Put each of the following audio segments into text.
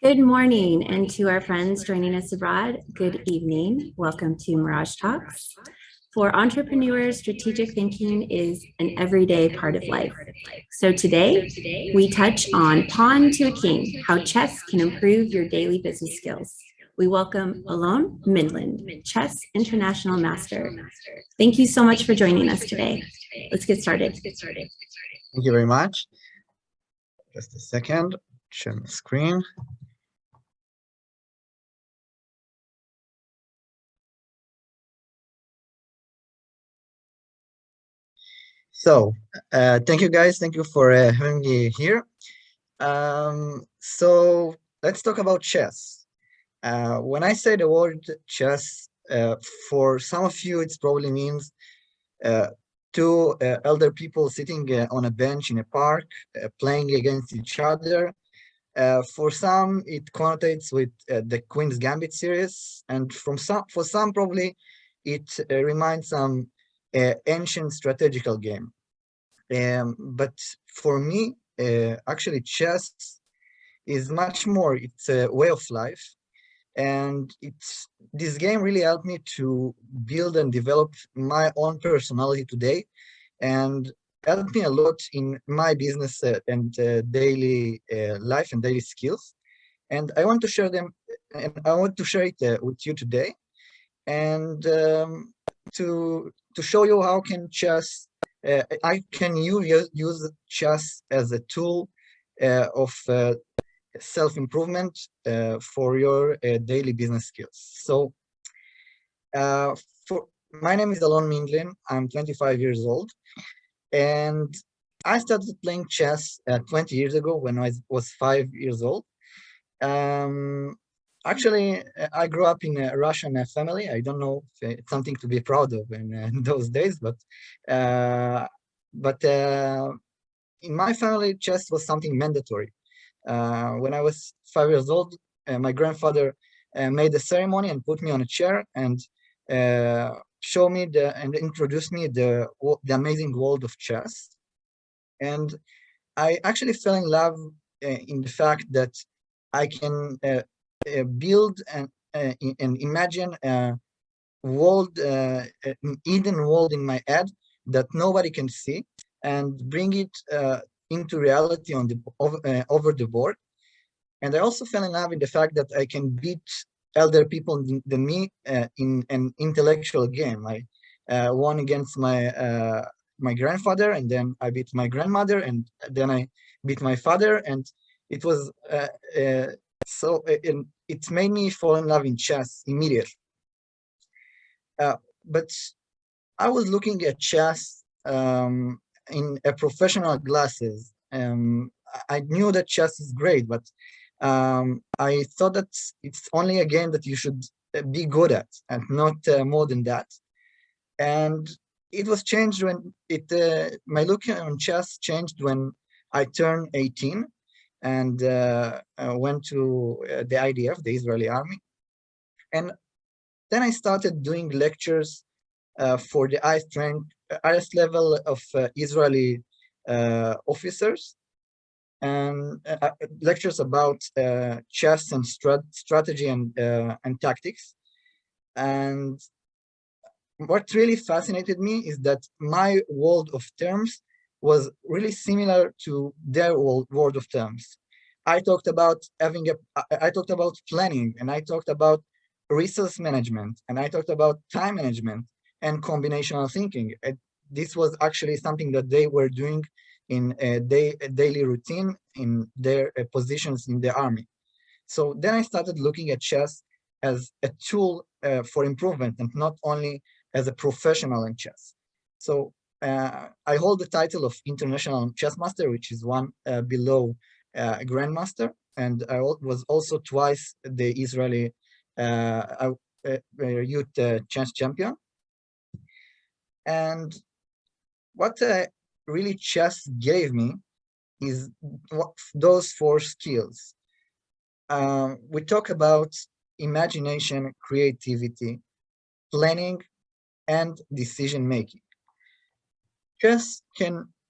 Good morning, and to our friends joining us abroad, good evening. Welcome to Mirage Talks. For entrepreneurs, strategic thinking is an everyday part of life. So today, we touch on Pawn to a King, how chess can improve your daily business skills. We welcome Alon Mindlin, Chess International Master. Thank you so much for joining us today. Let's get started. Thank you very much. Just a second, share my screen. So, thank you guys. Thank you for having me here. So let's talk about chess. When I say the word chess, for some of you, it probably means two elder people sitting on a bench in a park, playing against each other. For some, it connotates with the Queen's Gambit series, and for some probably it reminds some ancient strategical game. But for me, actually, chess is much more. It's a way of life, and this game really helped me to build and develop my own personality today, and helped me a lot in my business and daily life and daily skills. And I want to share them, and I want to share it with you today, and to show you how can chess I can use chess as a tool of self-improvement for your daily business skills. So for my name is Alon Mindlin. I'm 25 years old, and I started playing chess 20 years ago when I was 5 years old. Actually, I grew up in a Russian family. I don't know if it's something to be proud of in those days, but in my family, chess was something mandatory. When I was 5 years old, my grandfather made a ceremony and put me on a chair and showed me and introduced me the amazing world of chess. And I actually fell in love in the fact that I can build and imagine a world, an hidden world in my head that nobody can see, and bring it into reality on the over the board. And I also fell in love in the fact that I can beat elder people than me in an intellectual game. I won against my grandfather, and then I beat my grandmother, and then I beat my father, and it was so it made me fall in love in chess immediately. But I was looking at chess in a professional glasses. I knew that chess is great, but I thought that it's only a game that you should be good at, and not more than that. And it was changed when my look on chess changed when I turned 18 and went to the IDF, the Israeli Army. And then I started doing lectures for the highest level of Israeli officers, and lectures about chess and strategy and tactics. And what really fascinated me is that my world of terms was really similar to their world of terms. I talked about I talked about planning, and I talked about resource management, and I talked about time management and combinational thinking. This was actually something that they were doing in a daily routine in their positions in the army. So then I started looking at chess as a tool for improvement, and not only as a professional in chess. So I hold the title of International Chess Master, which is one below Grandmaster, and I was also twice the Israeli youth chess champion. And what really chess gave me is those four skills. We talk about imagination, creativity, planning, and decision making. Chess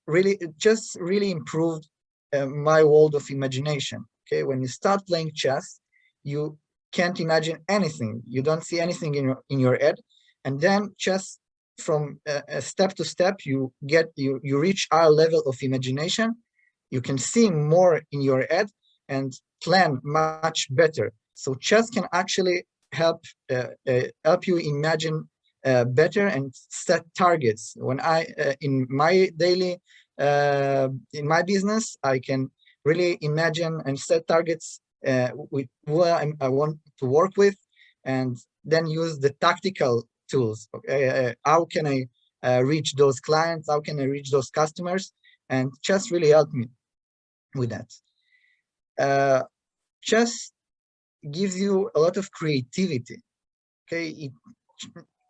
really improved my world of imagination. Okay, when you start playing chess, you can't imagine anything. You don't see anything in your head, and then chess, from step to step, you reach our level of imagination. You can see more in your head and plan much better. So chess can actually help you imagine better and set targets. When I in my daily in my business, I can really imagine and set targets with who I want to work with, and then use the tactical tools. Okay, how can I reach those clients? How can I reach those customers? And chess really helped me with that. Chess gives you a lot of creativity. Okay,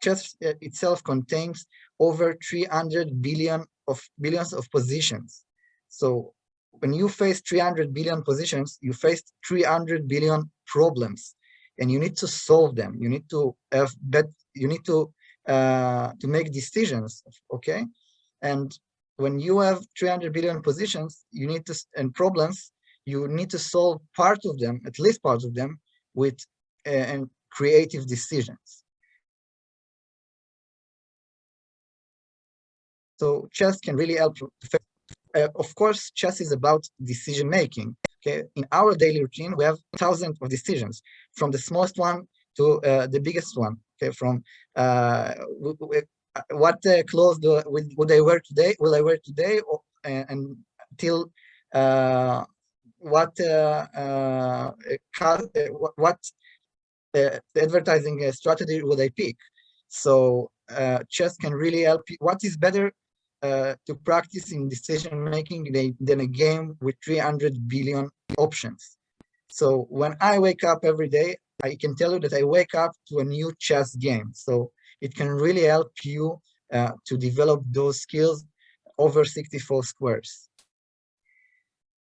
chess itself contains over 300 billions of positions. So when you face 300 billion positions, you face 300 billion problems, and you need to solve them. You need to have you need to make decisions. Okay, and when you have 300 billion positions, you need to and problems, you need to solve part of them, at least part of them, with and creative decisions. So chess can really help. Of course, chess is about decision making. Okay, in our daily routine, we have thousands of decisions, from the smallest one to the biggest one. Okay, from what clothes would I wear today? Will I wear today? Or, and till what what advertising strategy would I pick? So chess can really help you. What is better to practice in decision making than a game with 300 billion options? So when I wake up every day, I can tell you that I wake up to a new chess game. So it can really help you to develop those skills over 64 squares.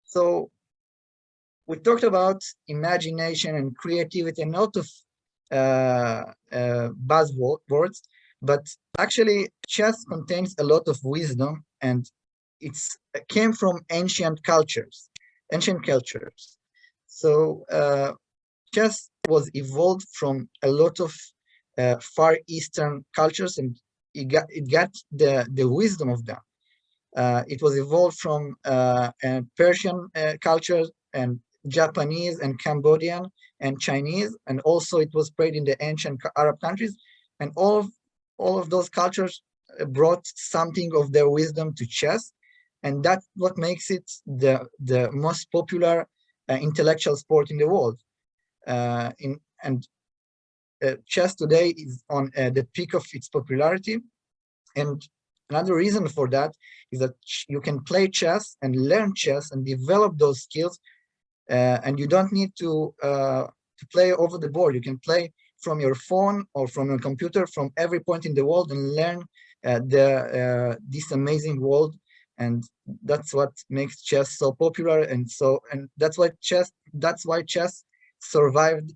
So we talked about imagination and creativity and a lot of buzzwords, but actually chess contains a lot of wisdom, and it came from ancient cultures. So chess was evolved from a lot of Far Eastern cultures, and it got the wisdom of them. It was evolved from Persian culture and Japanese and Cambodian and Chinese, and also it was spread in the ancient Arab countries, and all of those cultures brought something of their wisdom to chess, and that's what makes it the most popular intellectual sport in the world. Chess today is on the peak of its popularity, and another reason for that is that you can play chess and learn chess and develop those skills, and you don't need to play over the board. You can play from your phone or from your computer from every point in the world and learn this amazing world. And that's what makes chess so popular, and that's why chess survived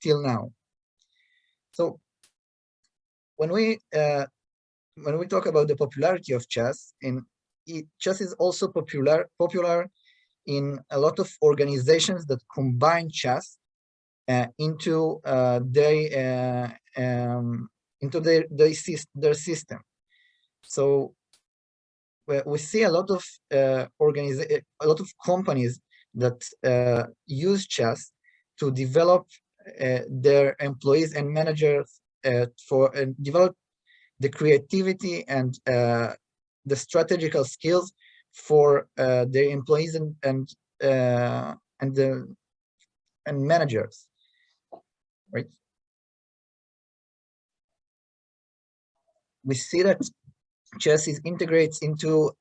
till now. So when we talk about the popularity of chess, chess is also popular in a lot of organizations that combine chess into their system. So we see a lot of companies that use chess to develop their employees and managers for develop the creativity and the strategical skills for their employees and managers, right? We see that chess integrates into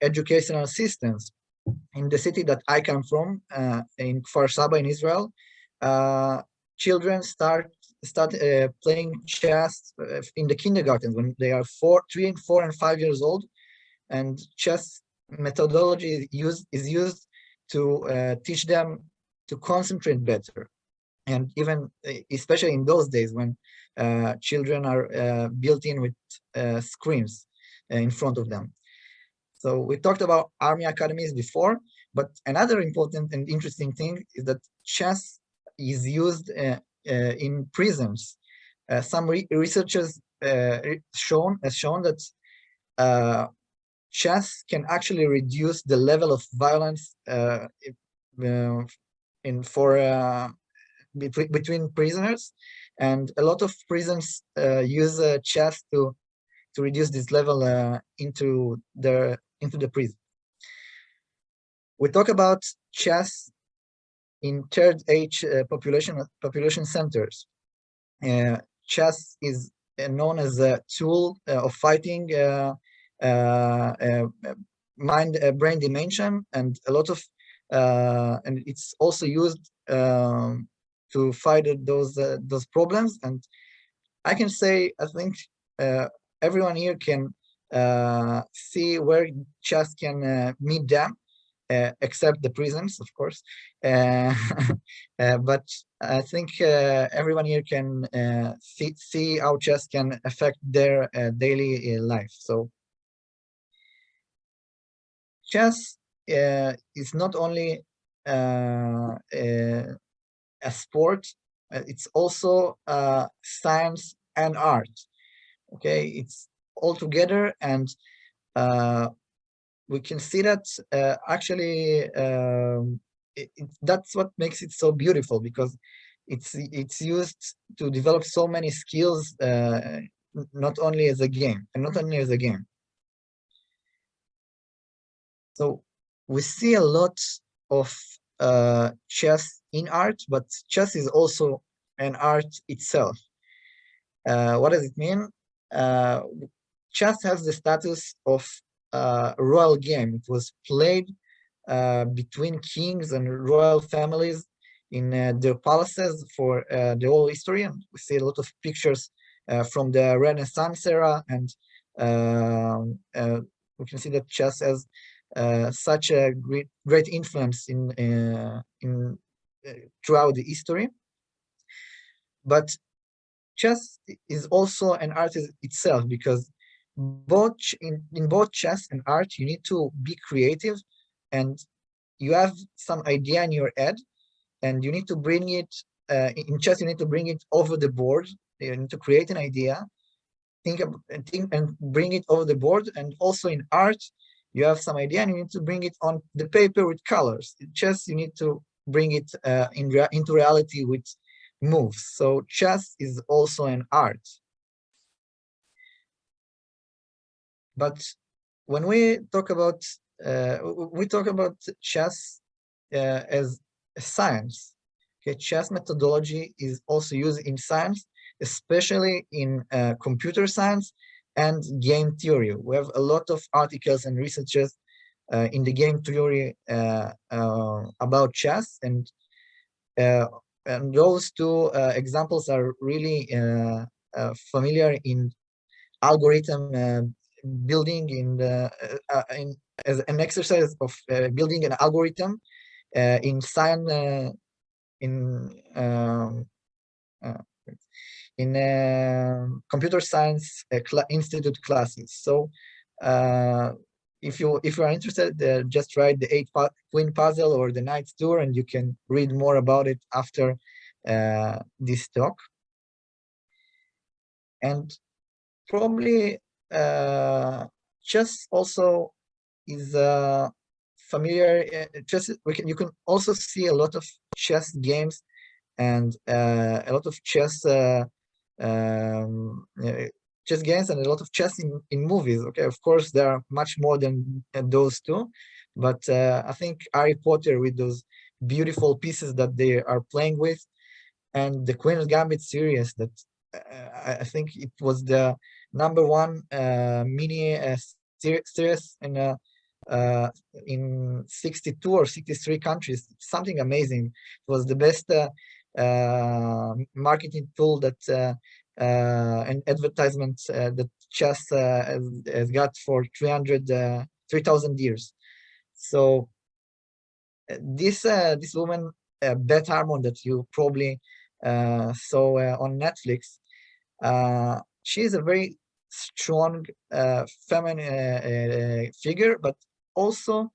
educational systems. In the city that I come from, in Kfar Saba in Israel, children start playing chess in the kindergarten when they are 3, 4, and 5 years old, and chess methodology is used to teach them to concentrate better. And even especially in those days when children are built in with screens in front of them. So we talked about army academies before, But another important and interesting thing is that chess is used in prisons. Some researchers has shown that chess can actually reduce the level of violence in for between prisoners, and a lot of prisons use chess to reduce this level into the prison. We talk about chess in third age population centers. Chess is known as a tool of fighting mind brain dimension, and a lot of and it's also used to fight those problems. And I can say, I think everyone here can see where chess can meet them, except the prisons, of course. But I think everyone here can see how chess can affect their daily life. So chess is not only a sport, it's also science and art. Okay, it's all together, and we can see that actually that's what makes it so beautiful, because it's used to develop so many skills, not only as a game, and not only as a game. So we see a lot of chess in art, but chess is also an art itself. What does it mean? Chess has the status of a royal game. It was played between kings and royal families in their palaces for the whole history. And we see a lot of pictures from the Renaissance era, and we can see that chess has such a great influence in throughout the history. But chess is also an art itself, because in both chess and art, you need to be creative, and you have some idea in your head, and you need to bring it in chess. You need to bring it over the board. You need to create an idea, think and bring it over the board. And also in art, you have some idea and you need to bring it on the paper with colors. In chess, you need to bring it into reality with moves. So chess is also an art. But when we talk about chess as a science. Okay, chess methodology is also used in science, especially in computer science and game theory. We have a lot of articles and researches in the game theory about chess, and those two examples are really familiar in algorithm building, as an exercise of building an algorithm in science, in computer science institute classes. So if you are interested, just write the 8-queen puzzle or the knight's tour, and you can read more about it after this talk. And probably chess also is familiar. Chess, you can also see a lot of chess games and a lot of chess chess games and a lot of chess in movies. Okay, of course there are much more than those two, but I think Harry Potter, with those beautiful pieces that they are playing with, and the Queen's Gambit series, that I think it was the #1 mini series in 62 or 63 countries. Something amazing. It was the best marketing tool that and advertisement that chess has got for 3,000 years. So this woman, Beth Harmon, that you probably saw on Netflix, she is a very strong feminine figure, but also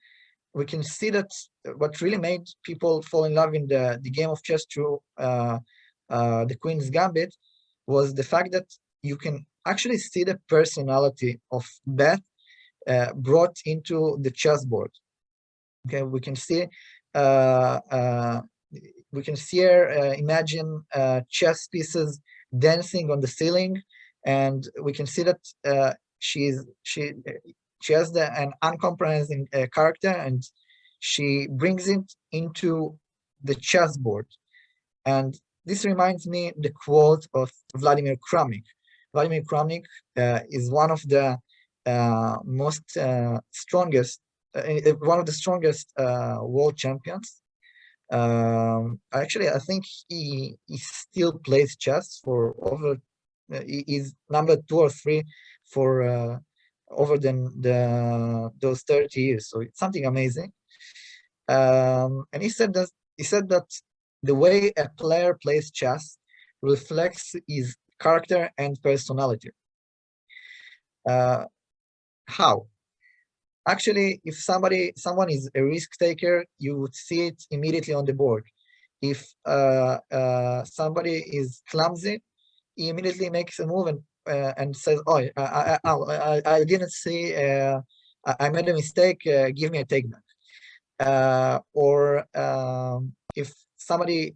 we can see that what really made people fall in love in the game of chess through the Queen's Gambit was the fact that you can actually see the personality of Beth brought into the chessboard. Okay, we can see her imagine chess pieces dancing on the ceiling, and we can see that she has an uncompromising character, and she brings it into the chessboard. And this reminds me the quote of Vladimir Kramnik. Vladimir Kramnik is one of the one of the strongest world champions. Actually, I think he still plays chess for over. He's number 2 or 3 for over those 30 years. So it's something amazing. And he said that the way a player plays chess reflects his character and personality. How? Actually, if someone is a risk taker, you would see it immediately on the board. If somebody is clumsy, he immediately makes a move and says, "Oh, I didn't see. I made a mistake. Give me a take back." Or if somebody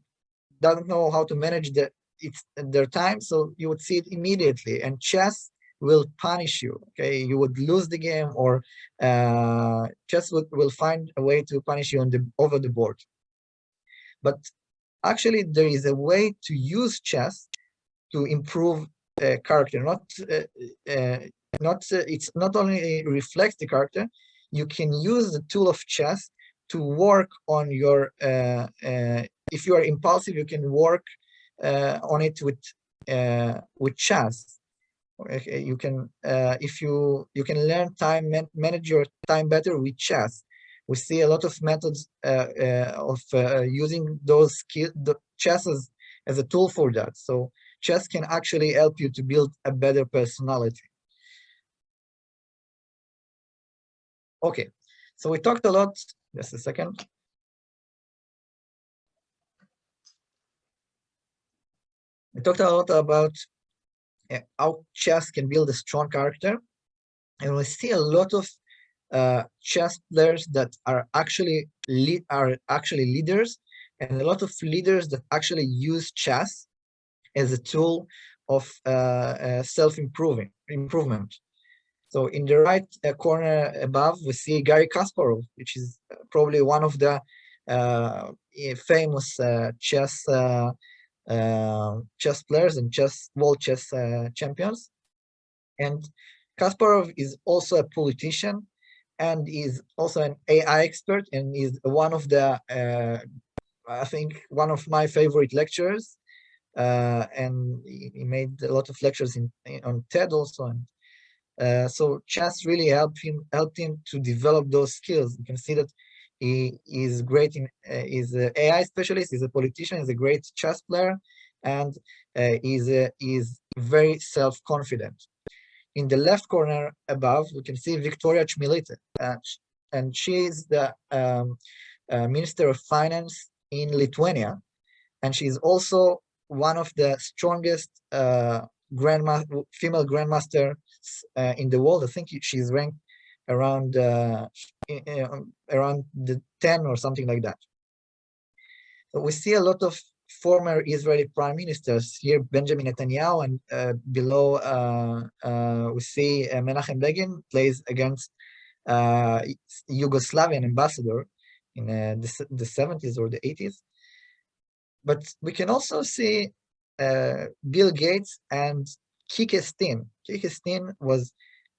doesn't know how to manage their time, so you would see it immediately. And chess will punish you. Okay, you would lose the game, or chess will find a way to punish you over the board. But actually, there is a way to use chess to improve character. It's not only reflects the character. You can use the tool of chess to work on your. If you are impulsive, you can work on it with chess. Okay, you can if you can learn time, manage your time better with chess. We see a lot of methods of using those skills, the chess as a tool for that. So chess can actually help you to build a better personality. Okay, so we talked a lot. Just a second. We talked a lot about how chess can build a strong character, and we see a lot of chess players that are actually leaders, and a lot of leaders that actually use chess as a tool of improvement. So in the right corner above, we see Garry Kasparov, which is probably one of the famous chess players and world chess champions. And Kasparov is also a politician, and is also an AI expert, and is one of the I think one of my favorite lecturers. And he made a lot of lectures on TED also. And so chess really helped him to develop those skills. You can see that he is great he's an AI specialist, he's a politician, he's a great chess player, and he's very self-confident. In the left corner above, we can see Victoria Chmielite, and she is the Minister of Finance in Lithuania, and she's also one of the strongest female grandmasters in the world. I think she's ranked around the 10 or something like that. So we see a lot of former Israeli prime ministers here, Benjamin Netanyahu, and below we see Menachem Begin plays against Yugoslavian ambassador in the 70s or the 80s. But we can also see Bill Gates and Kike Steen. Kike Steen was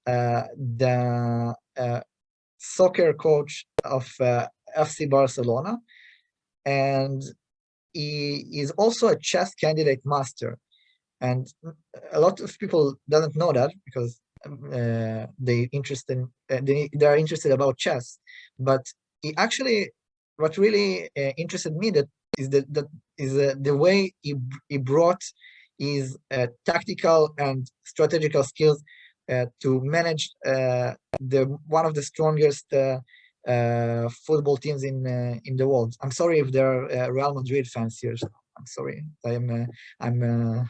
the soccer coach of FC Barcelona, and he is also a chess candidate master. And a lot of people doesn't know that, because they are interested about chess. But he actually, what really interested me is the way he brought his tactical and strategical skills to manage one of the strongest football teams in the world. I'm sorry if there are Real Madrid fans here. So I'm sorry. I'm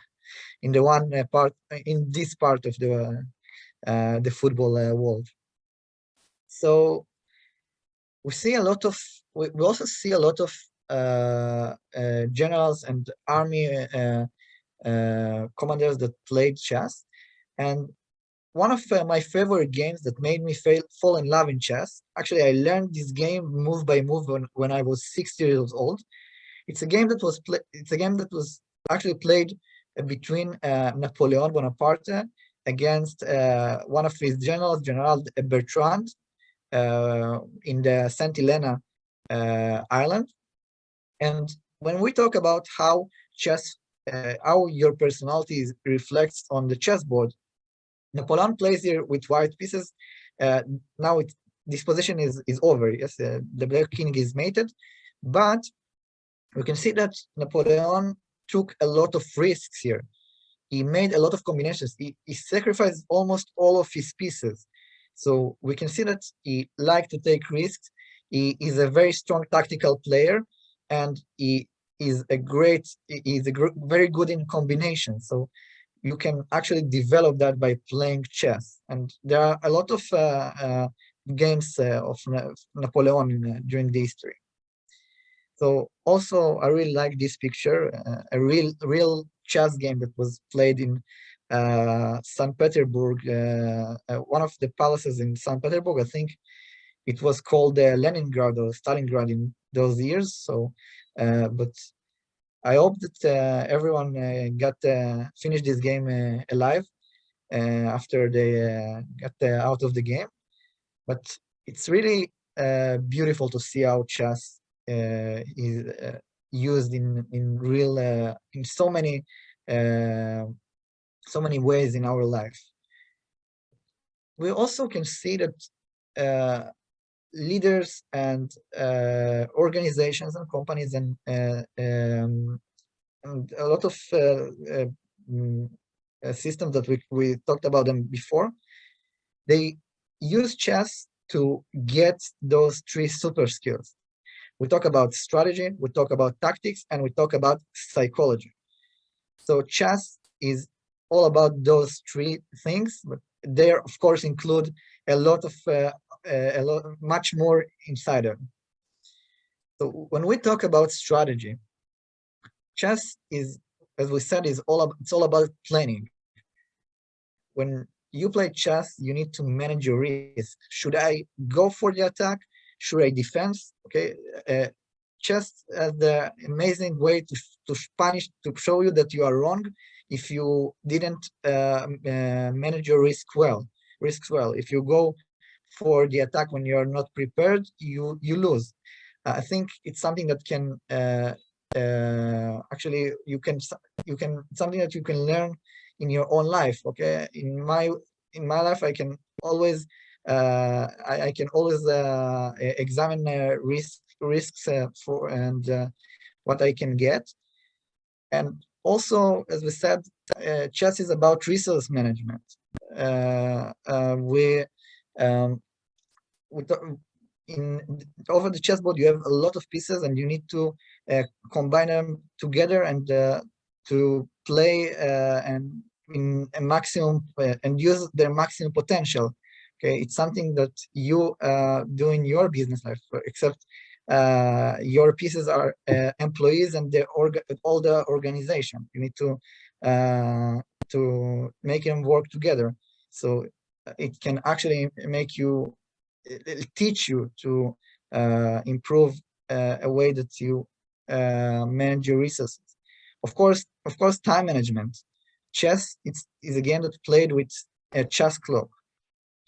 in the one part in this part of the football world. So we see a lot of we also see a lot of generals and army commanders that played chess, and one of my favorite games that made me fall in love in chess. Actually, I learned this game move by move when I was 6 years old. It's a game that was actually played between Napoleon Bonaparte against one of his generals, General Bertrand, in the Saint Helena Island. And when we talk about how chess, how your personality reflects on the chessboard, Napoleon plays here with white pieces. Now this position is over. Yes, the black king is mated, but we can see that Napoleon took a lot of risks here. He made a lot of combinations. He sacrificed almost all of his pieces. So we can see that he liked to take risks. He is a very strong tactical player, and he is very good in combination. So you can actually develop that by playing chess. And there are a lot of games of Napoleon during the history. So also, I really like this picture, a real chess game that was played in St. Petersburg, one of the palaces in St. Petersburg. I think it was called Leningrad or Stalingrad in those years. So, but I hope that everyone got finished this game alive after they got out of the game. But it's really beautiful to see how chess is used in real in so many ways in our life. We also can see that leaders and organizations and companies and a lot of systems that we talked about them before, they use chess to get those three super skills. We talk about strategy, we talk about tactics, and we talk about psychology. So chess is all about those three things, but they of course include a lot much more inside them. So when we talk about strategy, chess is, as we said, it's all about planning. When you play chess, you need to manage your risk. Should I go for the attack? Should I defend? Okay, chess has the amazing way to show you that you are wrong if you didn't manage your risks well. If you go for the attack when you are not prepared, you lose. I think it's something that can actually something that you can learn in your own life. Okay, in my life, I can always I can always examine risks for and what I can get. And also, as we said, chess is about resource management. In over the chessboard, you have a lot of pieces, and you need to combine them together and to play and in a maximum and use their maximum potential. Okay, it's something that you do in your business life, except your pieces are employees and all the organization. You need to make them work together. So it can actually make you, it'll teach you to improve a way that you manage your resources. Of course, time management. Chess is a game that's played with a chess clock.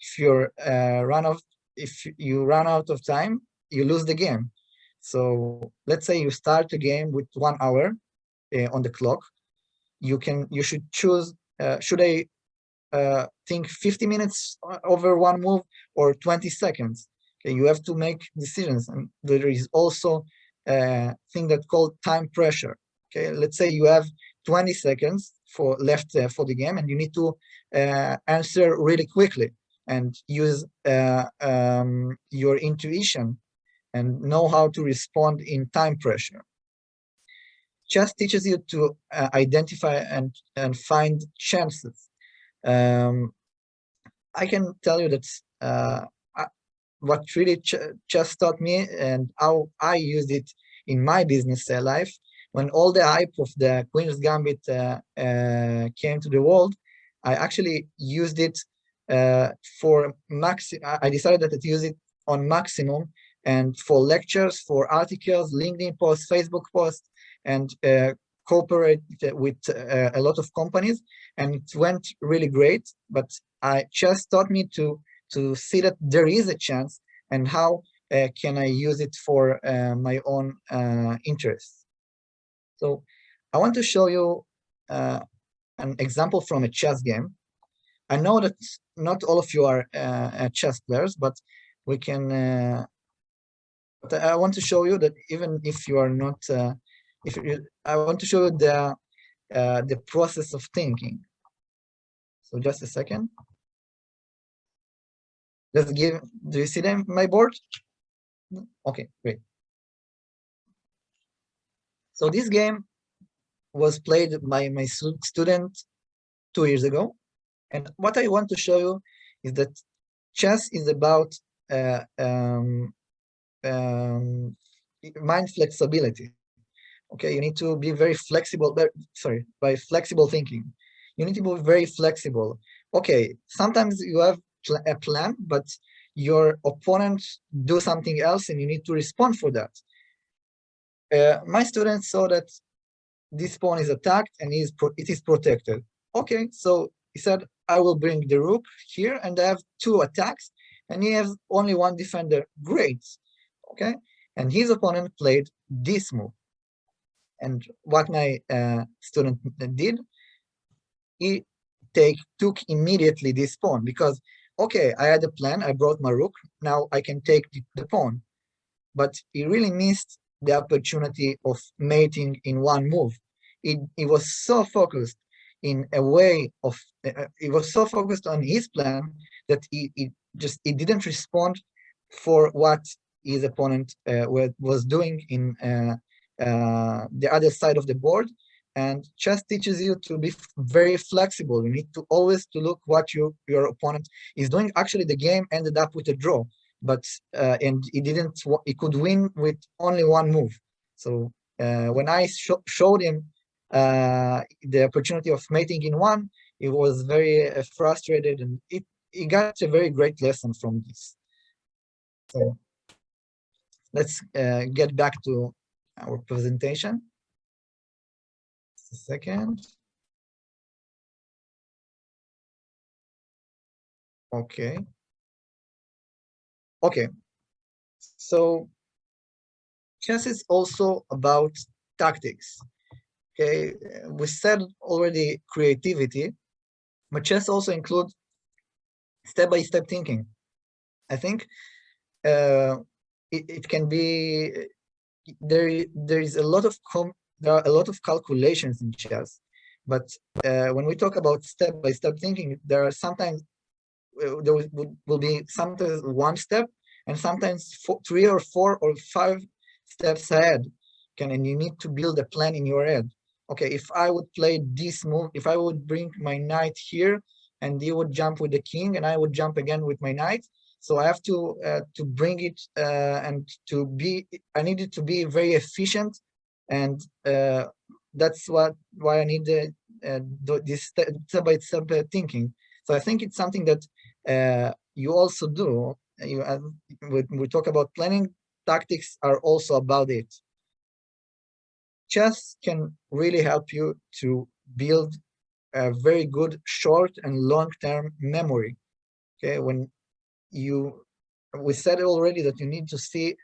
If you run out of time, you lose the game. So let's say you start a game with 1 hour on the clock. You should choose, should I think 50 minutes over one move or 20 seconds? Okay, you have to make decisions. And there is also a thing that's called time pressure. Okay, let's say you have 20 seconds left for the game, and you need to answer really quickly. and use your intuition and know how to respond in time pressure. Chess teaches you to identify and find chances. Um, I can tell you that what really chess taught me and how I used it in my business life, when all the hype of the Queen's Gambit came to the world, I actually used it for I decided that I'd use it on maximum, and for lectures, for articles, LinkedIn posts, Facebook posts, and cooperate with a lot of companies, and it went really great. But I just taught me to see that there is a chance, and how can I use it for my own interests. So I want to show you an example from a chess game. I know that not all of you are chess players, but we can. But I want to show you that even if you are not, I want to show you the process of thinking. So just a second. Let's give. Do you see them? My board? Okay, great. So this game was played by my student 2 years ago, and what I want to show you is that chess is about mind flexibility. Okay, you need to be very flexible. Sorry, by flexible thinking, you need to be very flexible. Okay, sometimes you have a plan, but your opponent do something else, and you need to respond for that. My students saw that this pawn is attacked and it is protected. Okay, so he said, I will bring the rook here, and I have 2 attacks, and he has only 1 defender. Great. Okay, and his opponent played this move. And what my student did, he took immediately this pawn, because, okay, I had a plan, I brought my rook, now I can take the pawn. But he really missed the opportunity of mating in 1 move. He was so focused in a way of, he was so focused on his plan that he didn't respond for what his opponent was doing in the other side of the board. And chess teaches you to be very flexible. You need to always to look what your opponent is doing. Actually, the game ended up with a draw, but and he could win with only 1 move. So when I showed him the opportunity of mating in 1, he was very frustrated, and he got a very great lesson from this. So let's get back to our presentation. Just a second. Okay. Okay. So chess is also about tactics. Okay, we said already creativity, but chess also includes step-by-step thinking. I think it can be there is a lot of there are a lot of calculations in chess, but when we talk about step-by-step thinking, there are sometimes there will be sometimes 1 step, and sometimes 3 or 4 or 5 steps ahead. And you need to build a plan in your head. Okay, if I would play this move, if I would bring my knight here, and you would jump with the king, and I would jump again with my knight. So I have to bring it and to be. I need it to be very efficient, and that's why I need this step-by-step thinking. So I think it's something that you also do. When we talk about planning, tactics are also about it. Chess can really help you to build a very good short and long-term memory. Okay, when we said already that you need to see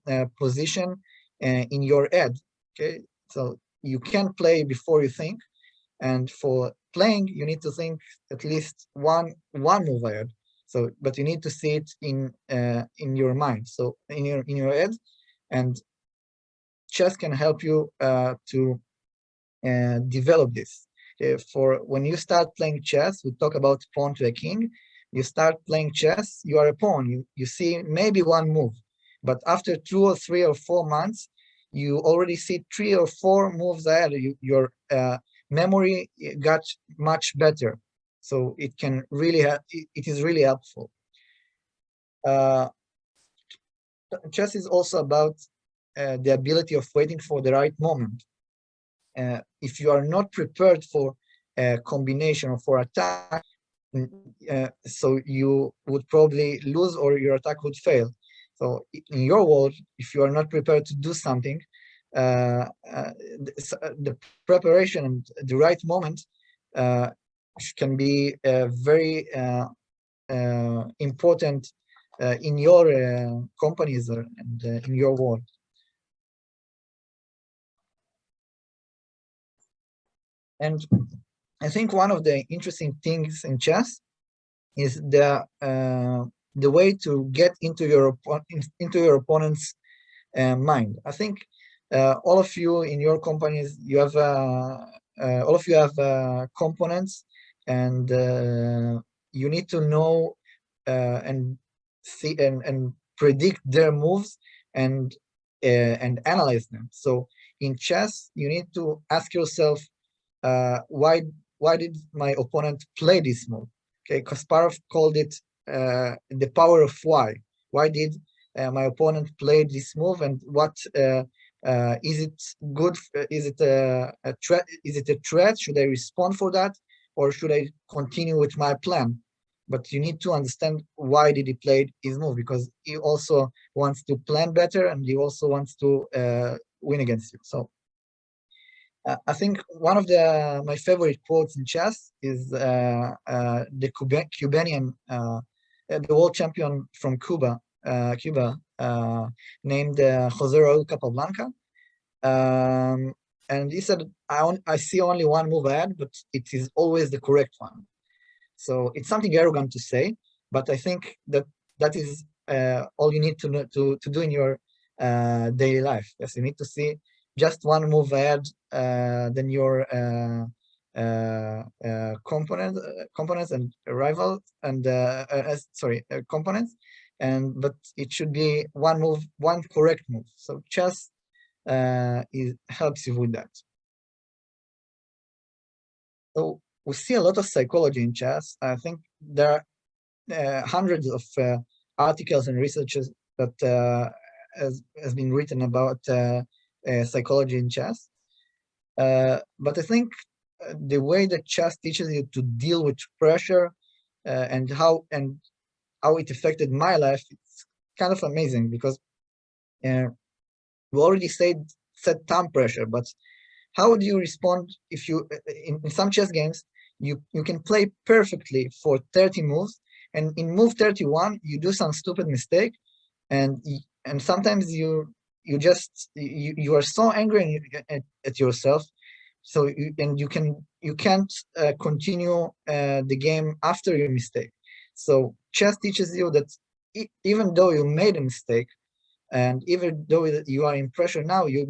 a position in your head. Okay, so you can't play before you think, and for playing you need to think at least one move ahead. So, but you need to see it in your mind, so in your head, and chess can help you to develop this. For when you start playing chess, we talk about pawn to a king. You start playing chess, you are a pawn. You see maybe one move, but after 2 or 3 or 4 months, you already see 3 or 4 moves ahead. Your memory got much better, so it can really it is really helpful. Uh, Chess is also about the ability of waiting for the right moment. If you are not prepared for a combination or for attack, so you would probably lose or your attack would fail. So in your world, if you are not prepared to do something, the preparation and the right moment can be very important in your companies and in your world. And I think one of the interesting things in chess is the way to get into your opponent's mind. I think all of you in your companies, you have all of you have components, and you need to know and see and predict their moves and analyze them. So in chess, you need to ask yourself, why did my opponent play this move? Okay, Kasparov called it the power of why. Why did my opponent play this move, and what is it good? Is it a threat? Is it a threat? Should I respond for that, or should I continue with my plan? But you need to understand why did he play his move, because he also wants to plan better, and he also wants to win against you. So I think one of my favorite quotes in chess is the Cubanian, the world champion from Cuba, named Jose Raul Capablanca. And he said, I see only one move ahead, but it is always the correct one. So it's something arrogant to say, but I think that is all you need to know, to do in your daily life. Yes, you need to see just one move ahead than your components and rivals and components, but it should be one move, one correct move. So chess helps you with that. So we see a lot of psychology in chess. I think there are hundreds of articles and researches that has been written about psychology in chess. But I think the way that chess teaches you to deal with pressure and how it affected my life, it's kind of amazing, because we already set time pressure, but how would you respond if you in some chess games you can play perfectly for 30 moves, and in move 31 you do some stupid mistake, and sometimes you are so angry at yourself, so you can't continue the game after your mistake. So chess teaches you that even though you made a mistake, and even though you are in pressure now, you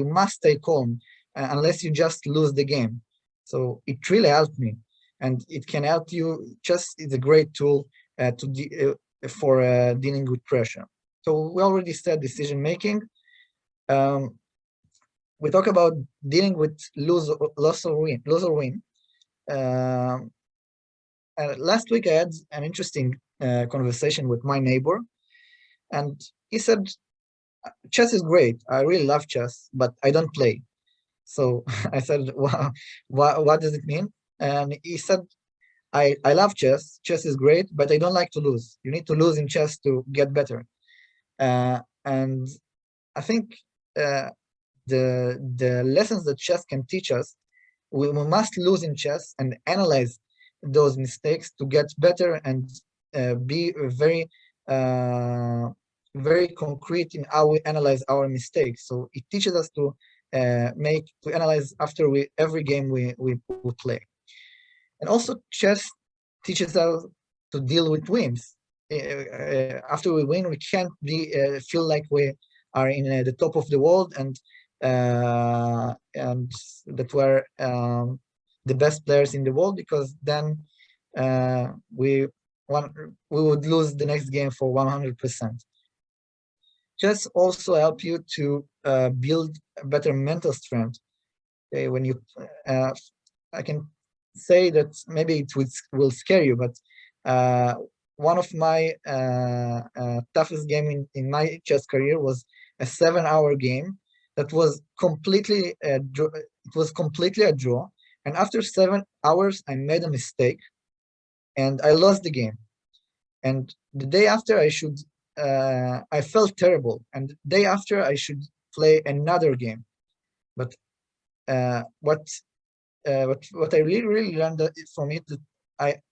must stay calm, unless you just lose the game. So it really helped me, and it can help you. Chess is a great tool for dealing with pressure. So we already said decision making. We talk about dealing with loss or win. Last week I had an interesting conversation with my neighbor, and he said, chess is great. I really love chess, but I don't play. So I said, wow, what does it mean? And he said, I love chess. Chess is great, but I don't like to lose. You need to lose in chess to get better. And I think the lessons that chess can teach us, we must lose in chess and analyze those mistakes to get better and be very concrete in how we analyze our mistakes. So it teaches us to analyze after every game we play. And also chess teaches us to deal with wins. After we win, we can't feel like we are in the top of the world and that we're the best players in the world, because then we we would lose the next game for 100%. Chess also help you to build a better mental strength. Okay, when you, I can say that maybe it will scare you, but one of my toughest game in my chess career was a 7-hour game that was completely it was completely a draw. And after 7 hours, I made a mistake and I lost the game. And the day after, I felt terrible. And the day after, I should play another game. But what I really learned from it, that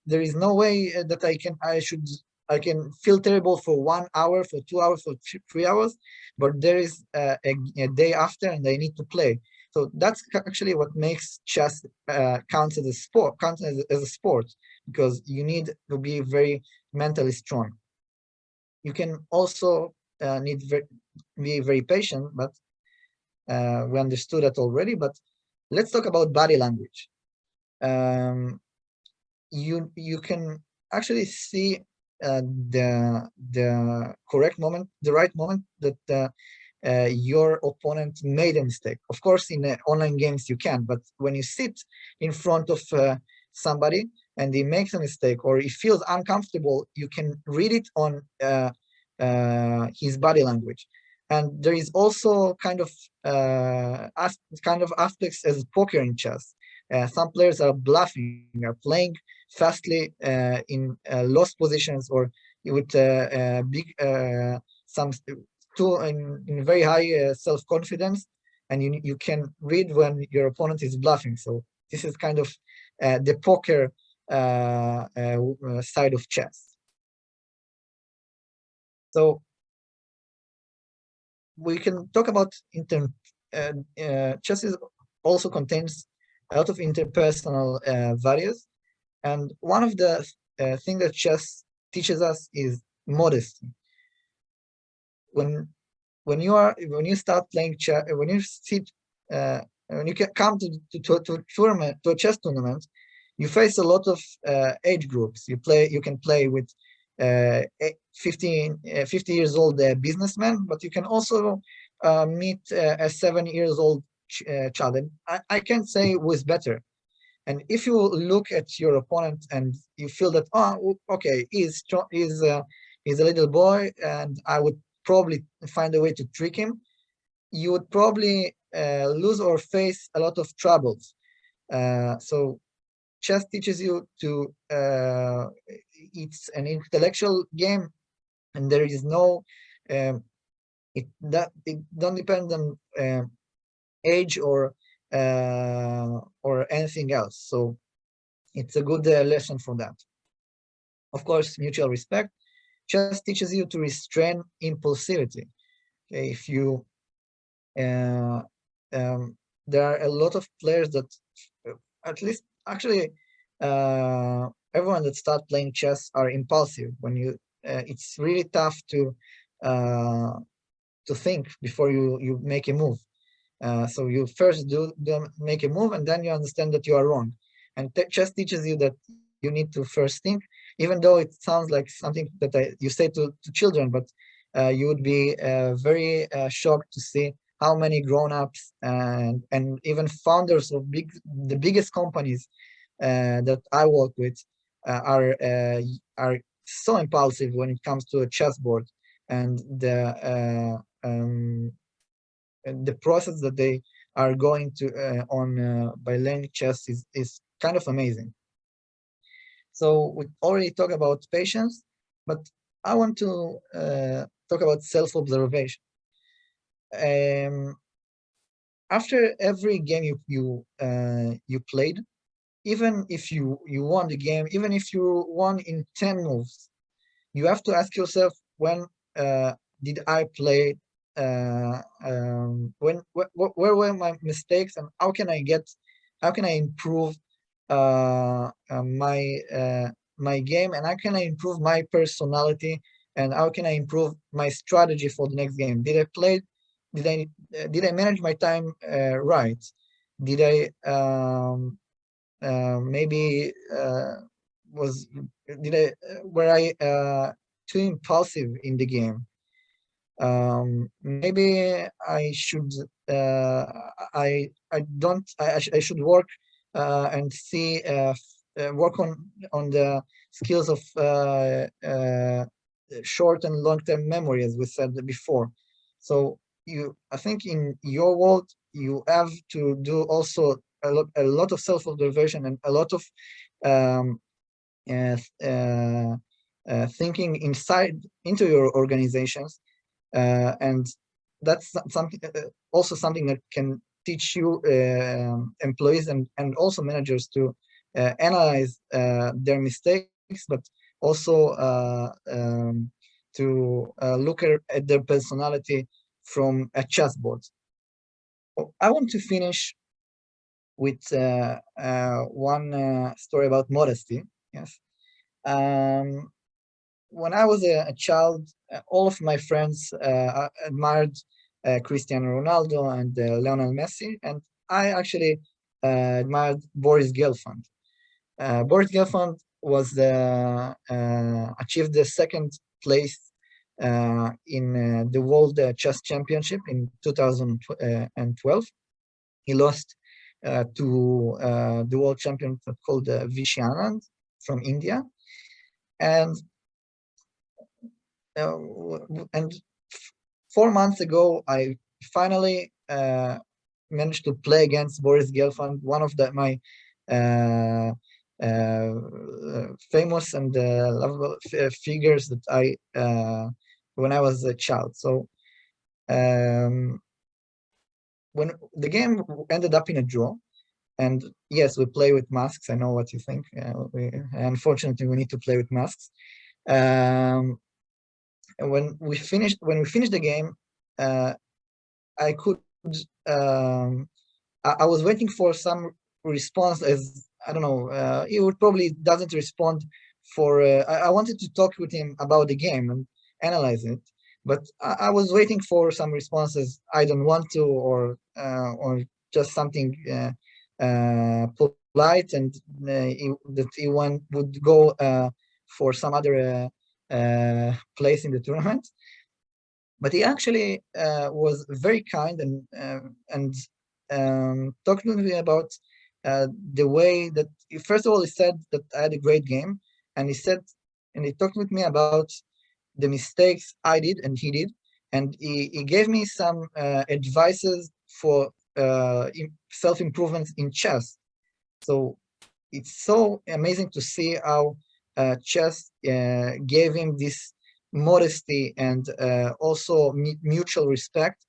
there is no way that I can feel terrible for 1 hour, for 2 hours, for 3 hours, but there is a day after, and I need to play. So that's actually what makes chess count as a sport, as a sport, because you need to be very mentally strong. You can also be very patient, but we understood that already. But let's talk about body language. You can actually see the correct moment, the right moment that your opponent made a mistake. Of course, in online games you can, but when you sit in front of somebody and he makes a mistake or he feels uncomfortable, you can read it on his body language. And there is also kind of aspects as poker in chess. Some players are bluffing, are playing fastly in lost positions or with big some in very high self-confidence, and you can read when your opponent is bluffing. So this is kind of the poker side of chess. So we can talk about chess also contains a lot of interpersonal values, and one of the things that chess teaches us is modesty. When you start playing chess, when you come to a chess tournament, you face a lot of age groups. You can play with 50 years old businessman, but you can also meet a 7 years old child. And I can't say who is better. And if you look at your opponent and you feel that, oh, okay, he's a little boy, and I would probably find a way to trick him, you would probably lose or face a lot of troubles. So chess teaches you to, it's an intellectual game, and there is no, it don't depend on age or anything else. So it's a good lesson for that. Of course, mutual respect. Chess teaches you to restrain impulsivity. Okay, if you there are a lot of players that, at least actually, everyone that start playing chess are impulsive. When you, it's really tough to think before you make a move. So you first make a move, and then you understand that you are wrong. And chess teaches you that you need to first think, even though it sounds like something that you say to children, but you would be very shocked to see how many grown-ups and even founders of the biggest companies that I work with are so impulsive when it comes to a chessboard, and the process that they are going to on by learning chess is kind of amazing. So we already talked about patience, but I want to talk about self-observation. After every game you played, even if you won the game, even if you won in 10 moves, you have to ask yourself, when did I play? Where were my mistakes, and how can I improve my game, and how can I improve my personality, and how can I improve my strategy for the next game? Did I manage my time right? Did I maybe was did I were I too impulsive in the game? Maybe I should I don't I should work and see work on the skills of short and long-term memory, as we said before. So I think in your world you have to do also a lot of self-observation and a lot of um, uh, uh, thinking inside into your organizations, and that's something also something that can teach you employees and also managers to analyze their mistakes, but also to look at their personality from a chessboard. I want to finish with one story about modesty. Yes. Um, when I was a child, all of my friends admired Cristiano Ronaldo and Lionel Messi, and I actually admired Boris Gelfand. Boris Gelfand was achieved the second place in the World Chess Championship in 2012. He lost to the world champion called Vishy Anand from India, and uh, and 4 months ago, I finally managed to play against Boris Gelfand, one of my uh, famous and lovable figures that I when I was a child. So when the game ended up in a draw, and yes, we play with masks. I know what you think. Unfortunately, we need to play with masks. And when we finished the game, I could I was waiting for some response, as I don't know, he would probably doesn't respond for I wanted to talk with him about the game and analyze it, but I was waiting for some responses. I don't want to, or just something polite, and that he would go for some other place in the tournament. But he actually was very kind and talked to me about the way that first of all he said that I had a great game, and he talked with me about the mistakes I did and he did, and he gave me some advices for self-improvements in chess. So it's so amazing to see how chess gave him this modesty and also mutual respect.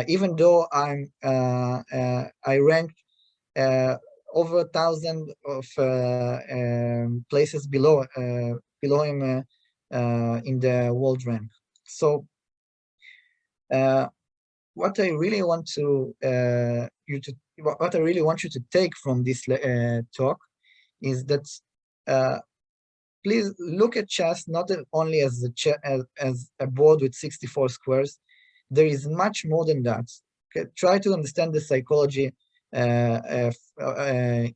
Even though I ranked over 1,000 of places below him in the world rank. So what I really want what I really want you to take from this talk is that please look at chess not only as a board with 64 squares. There is much more than that. Okay? Try to understand the psychology in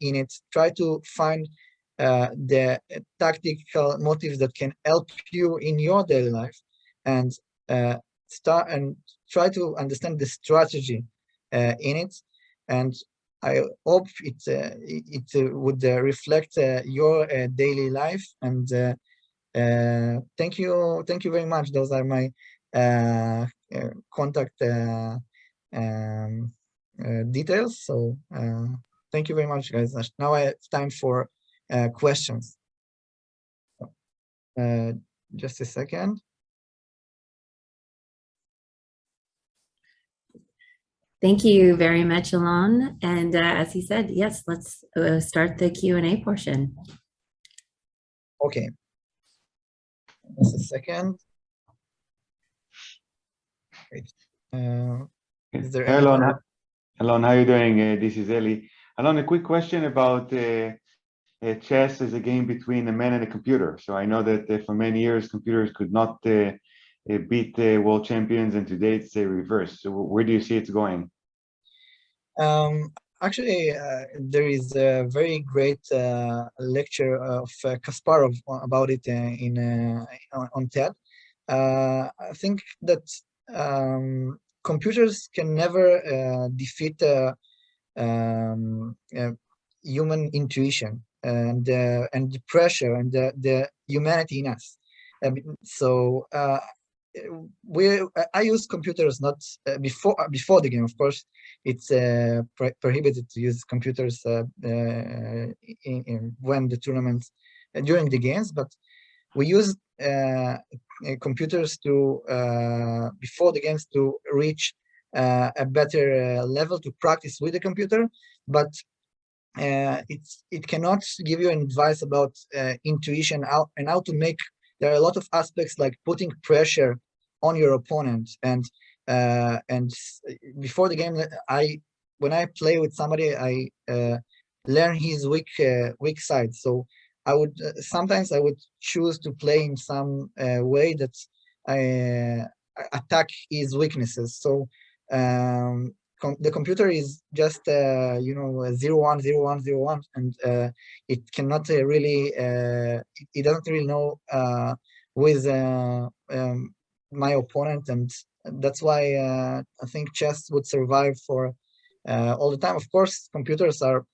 it. Try to find the tactical motives that can help you in your daily life, and start and try to understand the strategy in it. And I hope it would reflect your daily life. And thank you very much. Those are my contact details. So thank you very much, guys. Now I have time for questions. Just a second. Thank you very much, Alon. And as he said, yes, let's start the Q&A portion. Okay. Just a second. Wait. Is there any... Alon, how are you doing? This is Eli. Alon, a quick question about chess as a game between a man and a computer. So I know that for many years, computers could not beat world champions, and today it's reverse. So where do you see it's going? Actually, there is a very great lecture of Kasparov about it on TED. I think that computers can never defeat human intuition and the pressure and the humanity in us. So I use computers not before the game. Of course, it's prohibited to use computers when the tournaments during the games, but we use computers to before the games to reach a better level to practice with the computer, but it cannot give you advice about intuition and how to make. There are a lot of aspects like putting pressure on your opponent, and before the game, when I play with somebody, I learn his weak side. So I would sometimes I would choose to play in some way that I attack his weaknesses. So the computer is just 0 1 0 1 0 1, and it cannot really it doesn't really know who is my opponent, and that's why I think chess would survive for all the time. Of course, computers are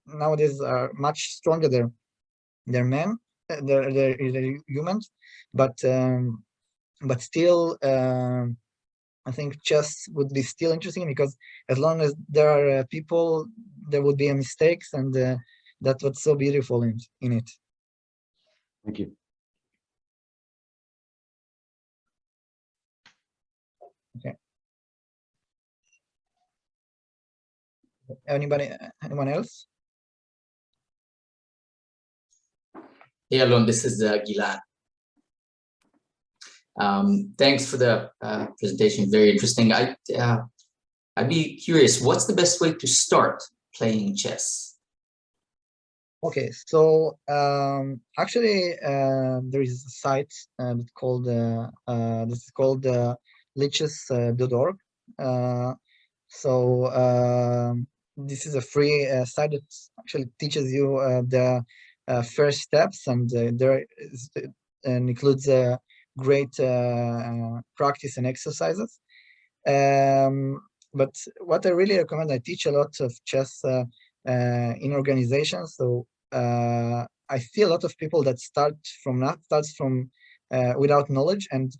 nowadays are much stronger. They're men, they're humans, but still. I think chess would be still interesting because as long as there are people, there would be mistakes, and that's what's so beautiful in it. Thank you. Okay. Anyone else? Hey, Alon, this is Gilan. Thanks for the presentation. Very interesting. I'd be curious, what's the best way to start playing chess? Okay, so actually, there is a site that's called this is called lichess.org. So this is a free site that actually teaches you the first steps, and there is, and includes great practice and exercises. But what I really recommend, I teach a lot of chess in organizations. So I see a lot of people that starts from without knowledge, and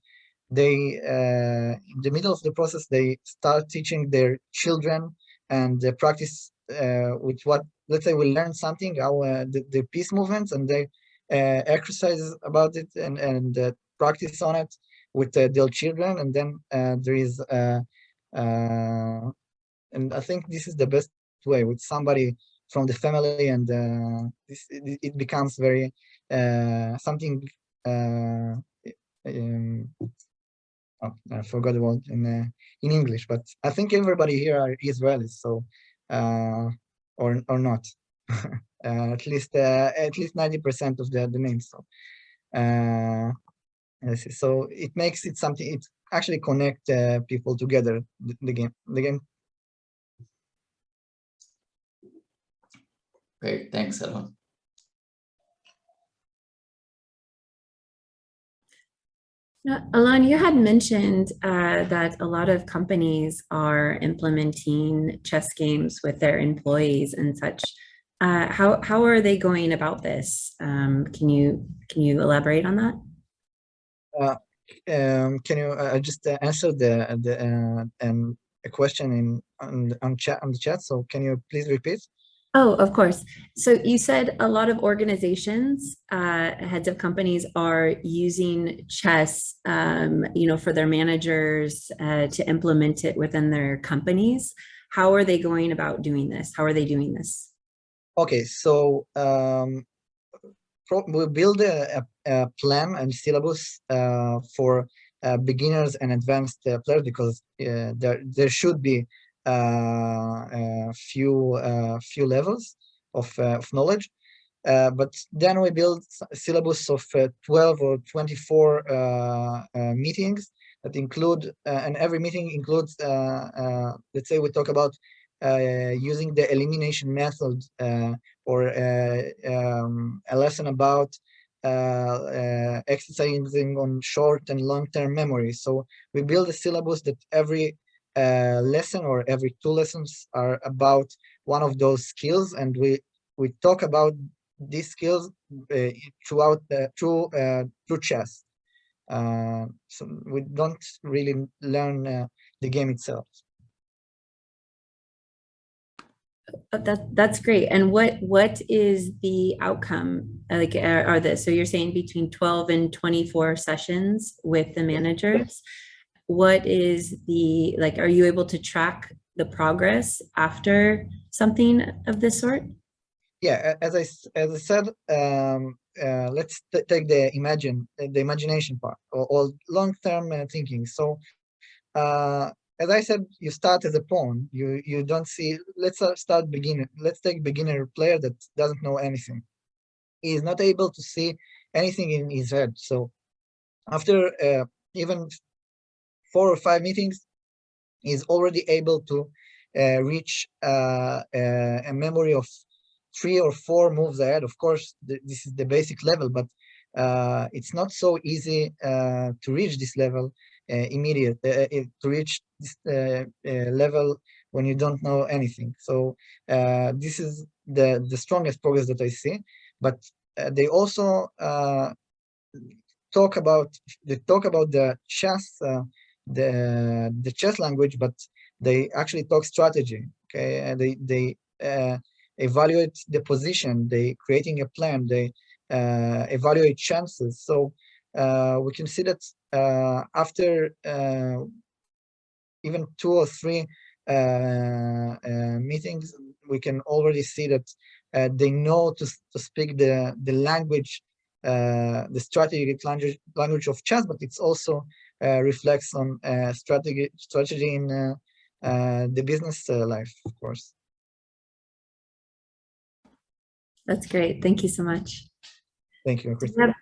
they in the middle of the process they start teaching their children and practice with what, let's say, we learn something, how the piece movements, and they exercise about it and practice on it with their children, and then there is and I think this is the best way with somebody from the family, and it becomes very something. Oh, I forgot the word in English, but I think everybody here are Israelis, so or not. At least 90% of the names. So so it makes it something. It actually connect people together. The game. Great, thanks, Alon. Alon, you had mentioned that a lot of companies are implementing chess games with their employees and such. How are they going about this? Can you elaborate on that? Can you just answer a question on the chat? So can you please repeat? Oh, of course. So you said a lot of organizations, heads of companies, are using chess, for their managers to implement it within their companies. How are they going about doing this? How are they doing this? Okay, so we build a plan and syllabus for beginners and advanced players, because there should be a few levels of knowledge, but then we build a syllabus of 12 or 24 meetings that include, and every meeting includes, let's say we talk about using the elimination method, or a lesson about exercising on short and long-term memory. So we build a syllabus that every lesson or every 2 lessons are about one of those skills, and we talk about these skills through chess. So we don't really learn the game itself. That's great. And what is the outcome? Like, are this, so you're saying between 12 and 24 sessions with the managers? What is the, like, are you able to track the progress after something of this sort? Yeah, as I said, let's take the imagination part, or long-term thinking. So as I said, you start as a pawn. You don't see. Let's start beginner. Let's take beginner player that doesn't know anything. He is not able to see anything in his head. So after even 4 or 5 meetings, he's already able to reach a memory of 3 or 4 moves ahead. Of course, this is the basic level, but it's not so easy to reach this level to reach this level when you don't know anything. So this is the strongest progress that I see. But they also talk about the chess, the chess language, but they actually talk strategy. Okay, and they evaluate the position, they creating a plan, they evaluate chances. So we can see that after even 2 or 3 meetings, we can already see that they know to speak the language, the strategic language of chess, but it's also reflects on strategy in the business life, of course. That's great. Thank you so much. Thank you, Christine.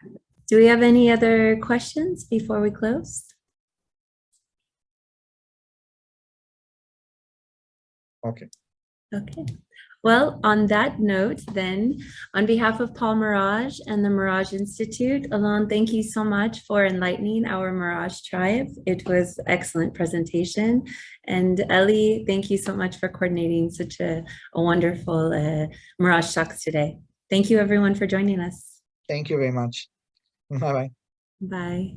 Do we have any other questions before we close? Okay. Okay. Well, on that note, then, on behalf of Paul Mirage and the Mirage Institute, Alon, thank you so much for enlightening our Mirage tribe. It was an excellent presentation. And Ellie, thank you so much for coordinating such a wonderful Mirage Talks today. Thank you, everyone, for joining us. Thank you very much. Bye-bye. Bye.